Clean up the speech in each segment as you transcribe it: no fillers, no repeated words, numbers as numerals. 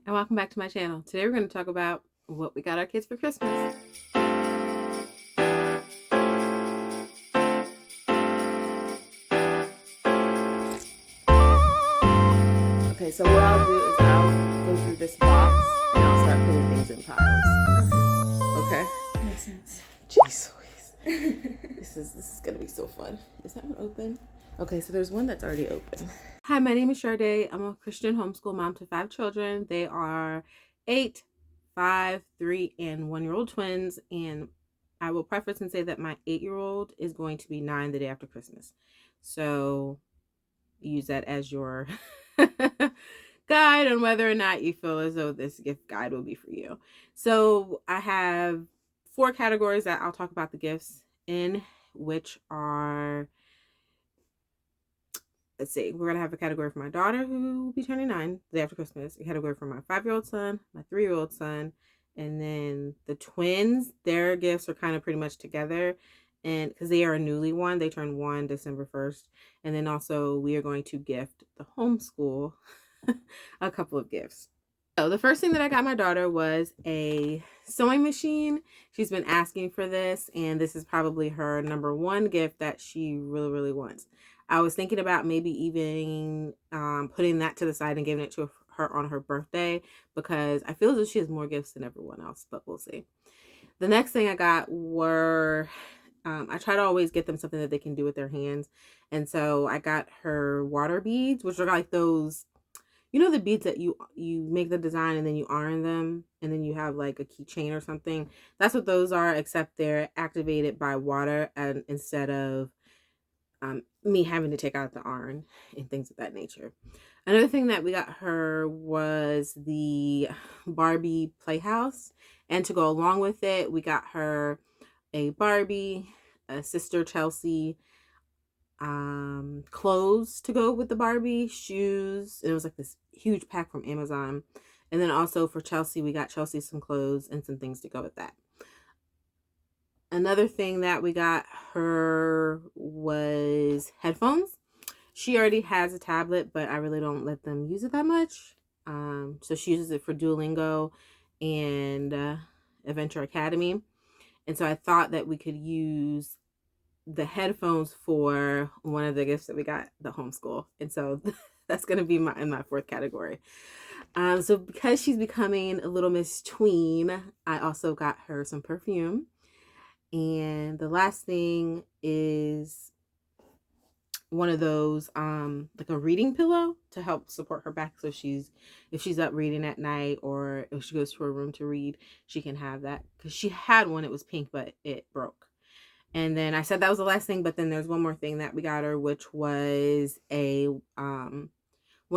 and welcome back to my channel. Today we're going to talk about what we got our kids for Christmas. Okay, so what I'll do is I'll go through this box and I'll start putting things in piles. Okay? Makes sense. Jeez Louise. This is going to be so fun. Is that one open? Okay, so there's one that's already open. Hi, my name is Sade. I'm a Christian homeschool mom to 5 children. They are 8, 5, 3, and 1-year-old twins. And I will preface and say that my 8-year-old is going to be 9 the day after Christmas. So use that as your guide on whether or not you feel as though this gift guide will be for you. So I have 4 categories that I'll talk about the gifts in, which are, let's see, we're going to have a category for my daughter who will be turning 9 the day after Christmas, a category for my 5-year-old son, my 3-year-old son, and then the twins, their gifts are kind of pretty much together. And because they are a newly one, they turned 1 December 1st. And then also we are going to gift the homeschool a couple of gifts. So the first thing that I got my daughter was a sewing machine. She's been asking for this, and this is probably her number 1 gift that she really, really wants. I was thinking about maybe even putting that to the side and giving it to her on her birthday, because I feel as though she has more gifts than everyone else, but we'll see. The next thing I got were, I try to always get them something that they can do with their hands. And so I got her water beads, which are like those, you know, the beads that you make the design and then you iron them and then you have like a keychain or something. That's what those are, except they're activated by water and instead of me having to take out the iron and things of that nature. Another thing that we got her was the Barbie Playhouse. And to go along with it, we got her a Barbie, a sister Chelsea, clothes to go with the Barbie, shoes, and it was like this huge pack from Amazon. And then also for Chelsea, we got Chelsea some clothes and some things to go with that. Another thing that we got her was headphones. She already has a tablet, but I really don't let them use it that much. So she uses it for Duolingo and Adventure Academy. And so I thought that we could use the headphones for one of the gifts that we got, the homeschool. And so that's going to be in my 4th category. So because she's becoming a little Miss Tween, I also got her some perfume. And the last thing is one of those like a reading pillow to help support her back, so if she's up reading at night or if she goes to her room to read, she can have that, because she had one, it was pink, but it broke. And then I said that was the last thing, but then there's one more thing that we got her, which was a one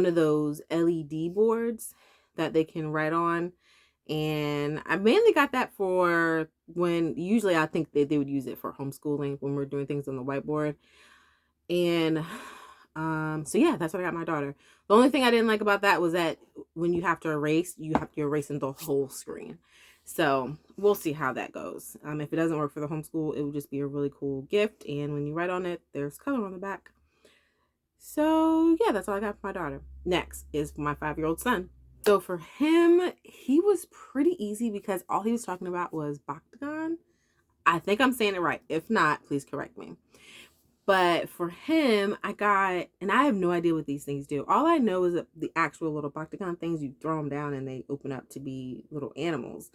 of those LED boards that they can write on. And I mainly got that for when, usually I think they would use it for homeschooling when we're doing things on the whiteboard. And so yeah, that's what I got my daughter. The only thing I didn't like about that was that when you have to erase, you have to erase in the whole screen. So we'll see how that goes. If it doesn't work for the homeschool, it would just be a really cool gift. And when you write on it, there's color on the back. So yeah, that's all I got for my daughter. Next is my 5-year-old son. So for him, he was pretty easy because all he was talking about was Backrest. I think I'm saying it right. If not, please correct me. But for him, I got, and I have no idea what these things do. All I know is that the actual little Backrest things, you throw them down and they open up to be little animals.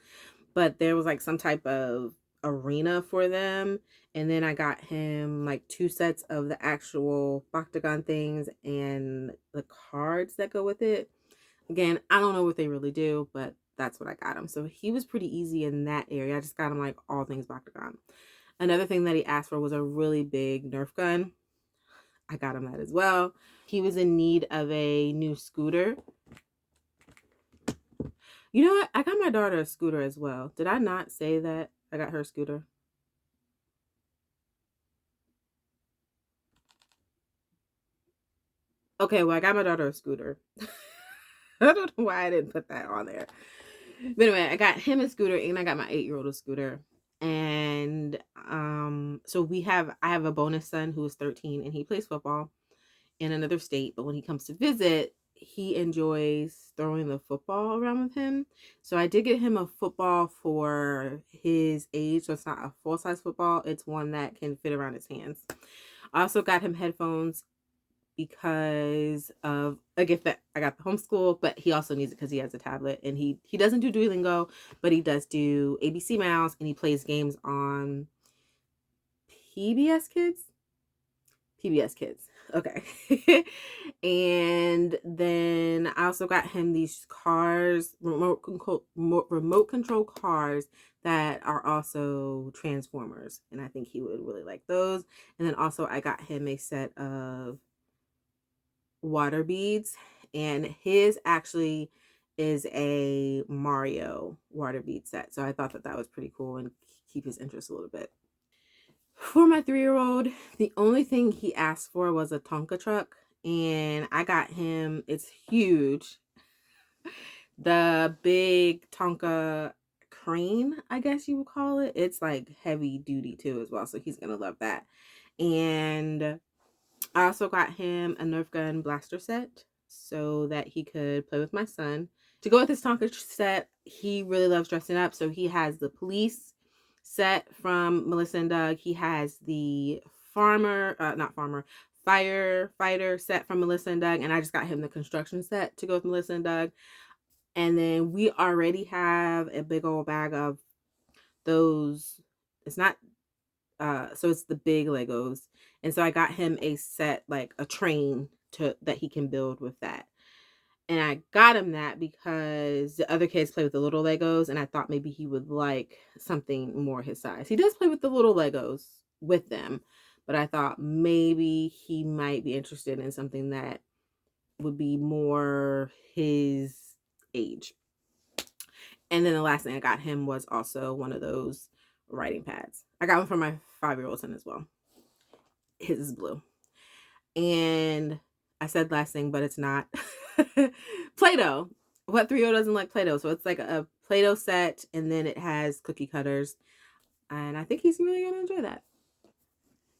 But there was like some type of arena for them. And then I got him like 2 sets of the actual Backrest things and the cards that go with it. Again, I don't know what they really do, but that's what I got him. So he was pretty easy in that area. I just got him like all things Backrest. Another thing that he asked for was a really big Nerf gun. I got him that as well. He was in need of a new scooter. You know what? I got my daughter a scooter as well. Did I not say that I got her a scooter? Okay, well, I got my daughter a scooter. I don't know why I didn't put that on there. But anyway, I got him a scooter and I got my 8-year-old a scooter. And so I have a bonus son who is 13 and he plays football in another state, but when he comes to visit, he enjoys throwing the football around with him. So I did get him a football for his age. So it's not a full-size football. It's one that can fit around his hands. I also got him headphones because of a gift that I got the homeschool, but he also needs it because he has a tablet, and he doesn't do Duolingo, but he does do ABC Mouse, and he plays games on PBS Kids. PBS Kids. Okay. And then I also got him these cars, remote control cars that are also Transformers. And I think he would really like those. And then also I got him a set of water beads. And his actually is a Mario water bead set. So I thought that was pretty cool and keep his interest a little bit. For my 3-year-old, the only thing he asked for was a Tonka truck, and I got him, it's huge, the big Tonka crane, I guess you would call it. It's like heavy duty too as well, so he's gonna love that. And I also got him a Nerf gun blaster set so that he could play with my son. To go with his Tonka set, he really loves dressing up, so he has the police set from Melissa and Doug. He has the firefighter set from Melissa and Doug, and I just got him the construction set to go with Melissa and Doug. And then we already have a big old bag of those. It's not so it's the big Legos. And so I got him a set, like a train that he can build with that. And I got him that because the other kids play with the little Legos, and I thought maybe he would like something more his size. He does play with the little Legos with them, but I thought maybe he might be interested in something that would be more his age. And then the last thing I got him was also one of those writing pads. I got one for my 5-year-old son as well. His is blue. And I said last thing, but it's not. Play-Doh. What 3-year-old doesn't like Play-Doh? So it's like a Play-Doh set, and then it has cookie cutters. And I think he's really going to enjoy that.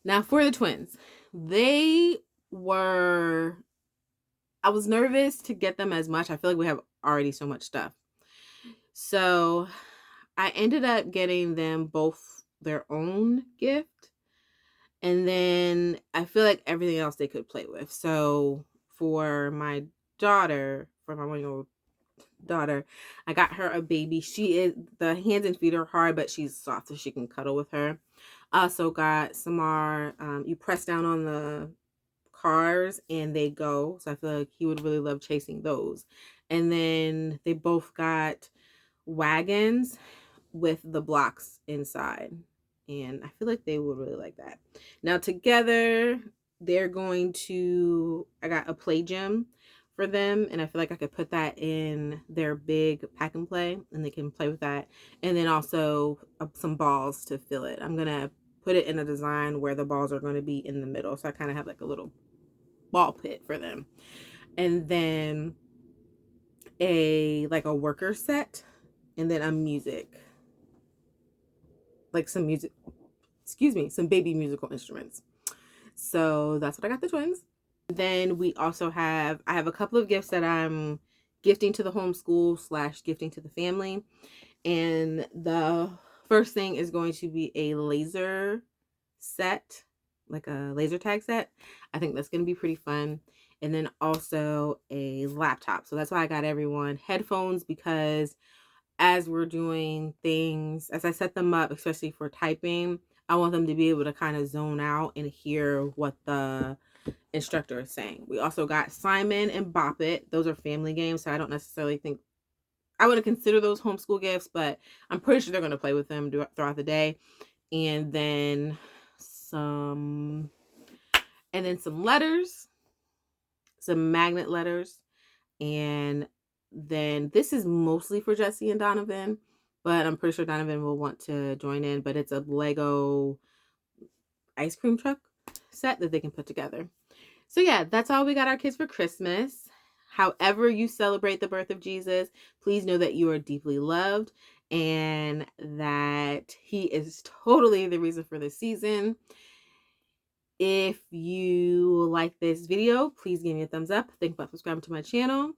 Now for the twins. I was nervous to get them as much. I feel like we have already so much stuff. So I ended up getting them both their own gift. And then I feel like everything else they could play with. So for my 1-year-old daughter, I got her a baby. The hands and feet are hard, but she's soft, so she can cuddle with her. I also got Samar, you press down on the cars and they go. So I feel like he would really love chasing those. And then they both got wagons with the blocks inside. And I feel like they would really like that. Now together, I got a play gym for them. And I feel like I could put that in their big pack and play, and they can play with that. And then also some balls to fill it. I'm going to put it in a design where the balls are going to be in the middle. So I kind of have like a little ball pit for them. And then a worker set, and then some baby musical instruments. So that's what I got the twins. Then I have a couple of gifts that I'm gifting to the homeschool / gifting to the family. And the first thing is going to be a laser set, like a laser tag set. I think that's going to be pretty fun. And then also a laptop. So that's why I got everyone headphones, because as we're doing things, as I set them up, especially for typing, I want them to be able to kind of zone out and hear what the instructor is saying. We also got Simon and Bop It. Those are family games, so I don't necessarily think I wouldn't consider those homeschool gifts, but I'm pretty sure they're going to play with them throughout the day. And then some letters, some magnet letters. And then this is mostly for Jesse and Donovan, but I'm pretty sure Donovan will want to join in. But it's a Lego ice cream truck set that they can put together. So yeah, that's all we got our kids for Christmas. However you celebrate the birth of Jesus, please know that you are deeply loved and that he is totally the reason for the season. If you like this video, please give me a thumbs up. Think about subscribing to my channel.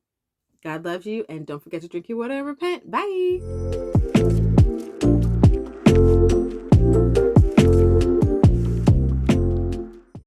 God loves you, and don't forget to drink your water and repent. Bye.